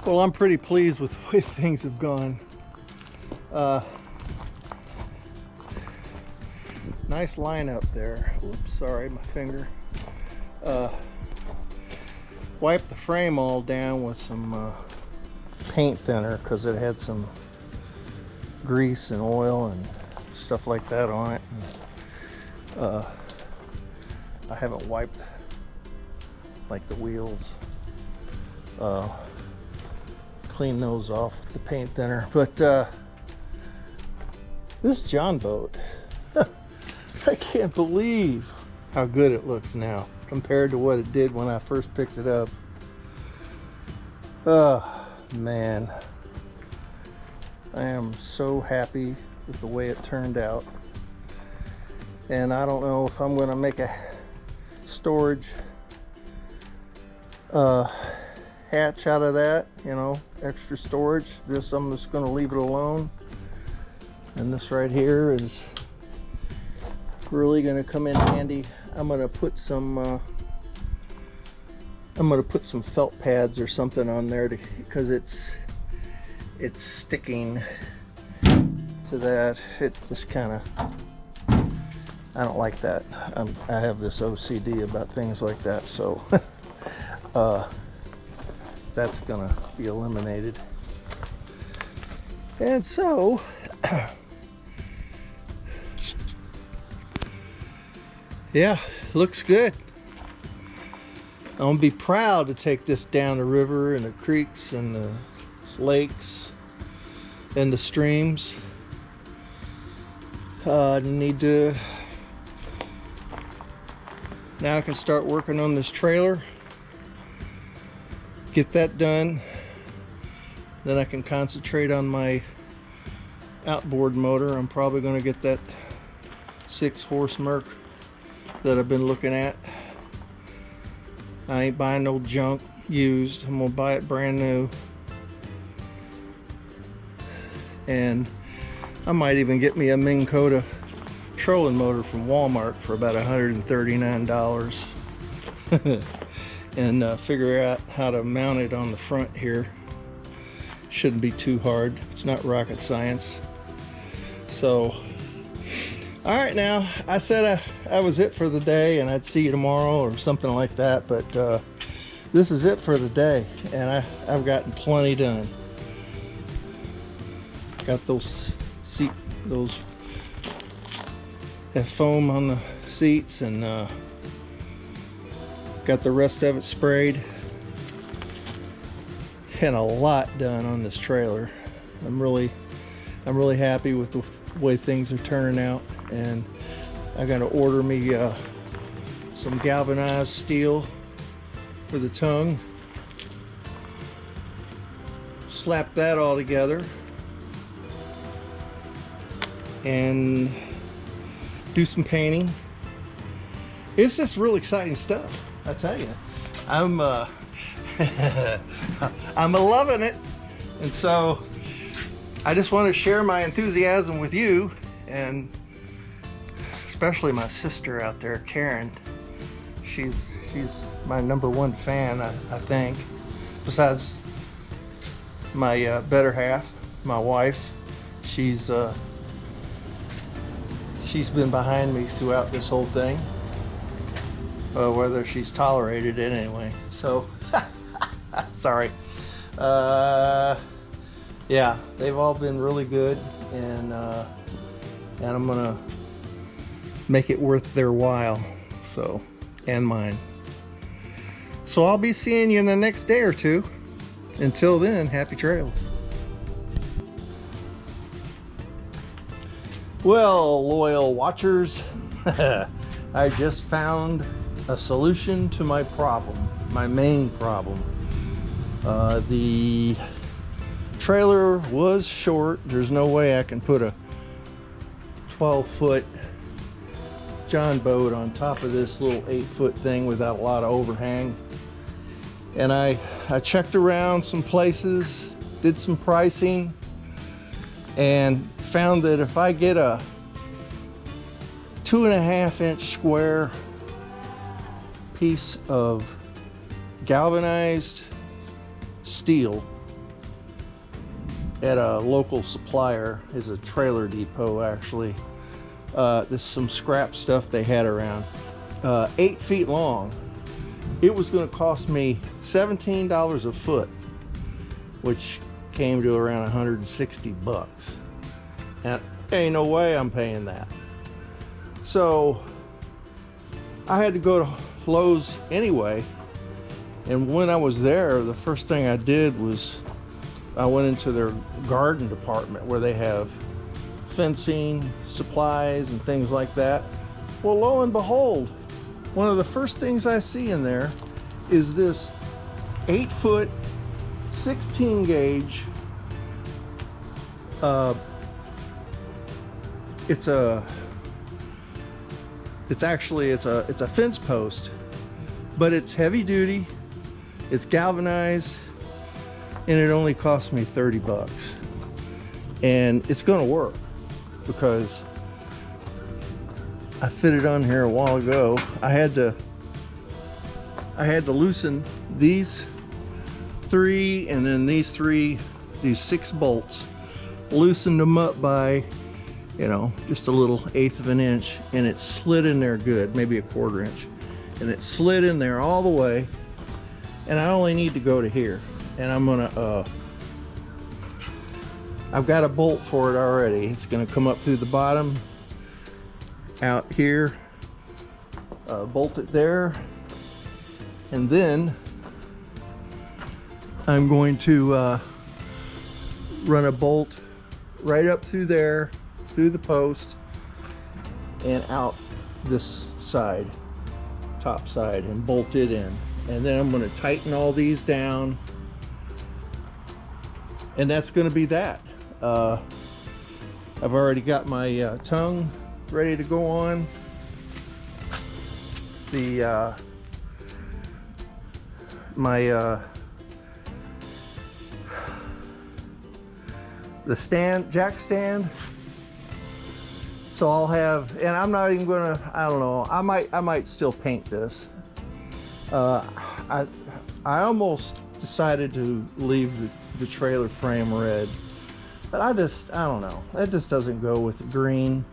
Well, I'm pretty pleased with the way things have gone. Nice lineup there. Oops, sorry, my finger. Wiped the frame all down with some paint thinner because it had some grease and oil and stuff like that on it. I haven't wiped like the wheels. Clean those off with the paint thinner. But this John boat, I can't believe how good it looks now compared to what it did when I first picked it up. Oh man, I am so happy with the way it turned out. And I don't know if I'm going to make a storage hatch out of that, you know, extra storage. This, I'm just going to leave it alone. And this right here is really going to come in handy. I'm going to put some felt pads or something on there because it's sticking to that. It just kind of, I don't like that. I have this OCD about things like that, so that's gonna be eliminated. And so yeah, looks good. I'm gonna be proud to take this down the river and the creeks and the lakes and the streams. Now I can start working on this trailer, get that done, then I can concentrate on my outboard motor. I'm probably going to get that 6-horse Merc that I've been looking at. I ain't buying no junk used. I'm gonna buy it brand new, and I might even get me a Minn Kota trolling motor from Walmart for about $139 and figure out how to mount it on the front here. Shouldn't be too hard. It's not rocket science. So all right, now I said that was it for the day and I'd see you tomorrow or something like that, but this is it for the day, and I've gotten plenty done. Got those have foam on the seats, and got the rest of it sprayed, and a lot done on this trailer. I'm really happy with the way things are turning out, and I gotta order me some galvanized steel for the tongue, slap that all together, and do some painting. It's just real exciting stuff, I tell you. I'm I'm loving it, and so I just want to share my enthusiasm with you, and especially my sister out there, Karen. She's my #1 fan, I think, besides my better half, my wife. She's been behind me throughout this whole thing, whether she's tolerated it anyway. So, sorry. Yeah, they've all been really good, and I'm gonna make it worth their while. So, and mine. So I'll be seeing you in the next day or two. Until then, happy trails. Well, loyal watchers, I just found a solution to my problem, my main problem. The trailer was short. There's no way I can put a 12-foot John boat on top of this little 8-foot thing without a lot of overhang. And I checked around some places, did some pricing, and found that if I get a 2.5-inch square piece of galvanized steel at a local supplier. Is a trailer depot actually. There's some scrap stuff they had around. 8 feet long. It was going to cost me $17 a foot, which came to around 160 bucks. And ain't no way I'm paying that. So I had to go to Lowe's anyway. And when I was there, the first thing I did was I went into their garden department where they have fencing, supplies, and things like that. Well, lo and behold, one of the first things I see in there is this 8-foot, 16 gauge. It's a fence post, but it's heavy duty, it's galvanized, and it only cost me 30 bucks. And it's gonna work because I fitted on here a while ago. I had to loosen these 3 and then these 6 bolts, loosened them up by, you know, just a little 1/8 of an inch, and it slid in there good, maybe a 1/4 inch, and it slid in there all the way. And I only need to go to here, and I'm gonna I've got a bolt for it already. It's gonna come up through the bottom out here, bolt it there, and then I'm going to run a bolt right up through there, through the post, and out this side, top side, and bolt it in. And then I'm going to tighten all these down, and that's going to be that. I've already got my tongue ready to go on. The the stand, jack stand. So I'll have, and I'm not even gonna, I don't know, I might still paint this. I almost decided to leave the trailer frame red, but I don't know, that just doesn't go with the green.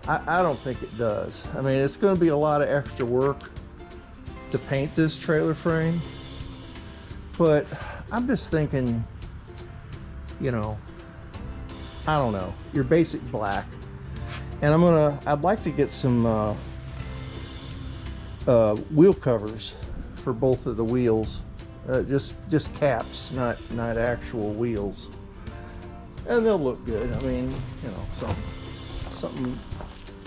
I don't think it does. I mean, it's going to be a lot of extra work to paint this trailer frame, but I'm just thinking, you know, I don't know, your basic black. And I'd like to get some wheel covers for both of the wheels, just caps, not actual wheels, and they'll look good. I mean, you know, something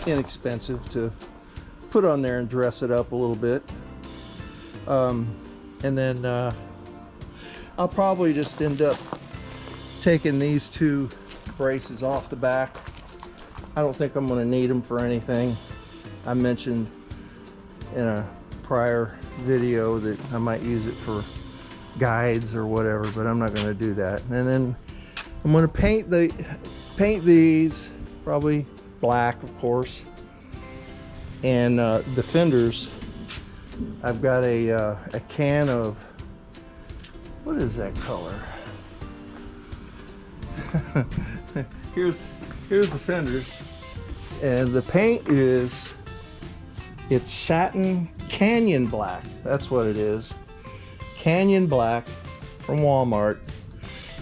inexpensive to put on there and dress it up a little bit. And then I'll probably just end up taking these 2 braces off the back. I don't think I'm going to need them for anything. I mentioned in a prior video that I might use it for guides or whatever, but I'm not going to do that. And then I'm going to paint these probably black, of course. And the fenders, I've got a can of, what is that color? Here's the fenders, and the paint it's satin canyon black. That's what it is, canyon black from Walmart.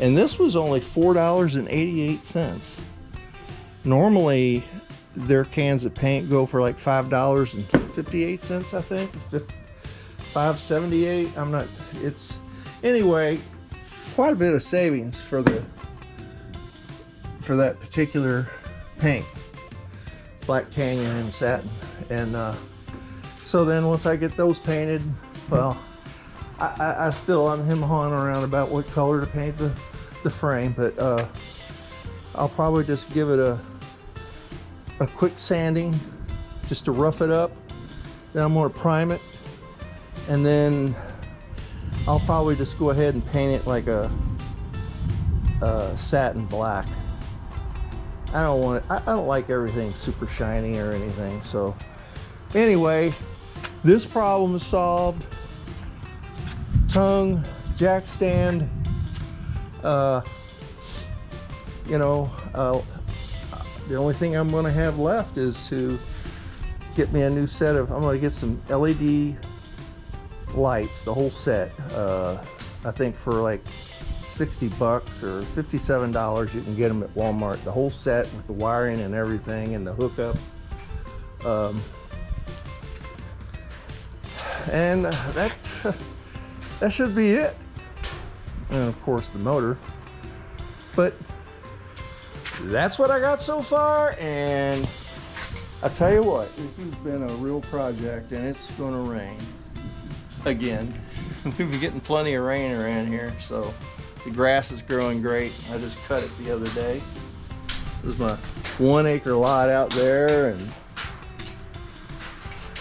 And this was only $4.88. Normally their cans of paint go for like $5.58, I think, $5.78. I'm not, it's, anyway, quite a bit of savings for that particular paint, Black Canyon and satin. And so then once I get those painted, well, I'm him-hawing around about what color to paint the frame, but I'll probably just give it a quick sanding just to rough it up. Then I'm going to prime it, and then I'll probably just go ahead and paint it like a satin black. I don't like everything super shiny or anything. So anyway, this problem is solved. Tongue, jack stand, you know, the only thing I'm going to have left is to get me a new set of, I'm going to get some LED lights, the whole set. I think for like 60 bucks or $57 you can get them at Walmart, the whole set with the wiring and everything and the hookup. And that should be it. And of course the motor. But that's what I got so far, and I tell you what, this has been a real project, and it's gonna rain again. We've been getting plenty of rain around here, so the grass is growing great. I just cut it the other day. This is my 1 acre lot out there, and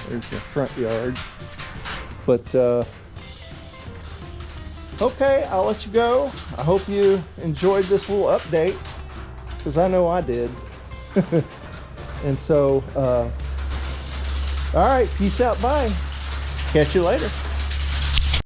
there's the front yard. But okay, I'll let you go. I hope you enjoyed this little update, because I know I did. And so, all right, peace out, bye. Catch you later.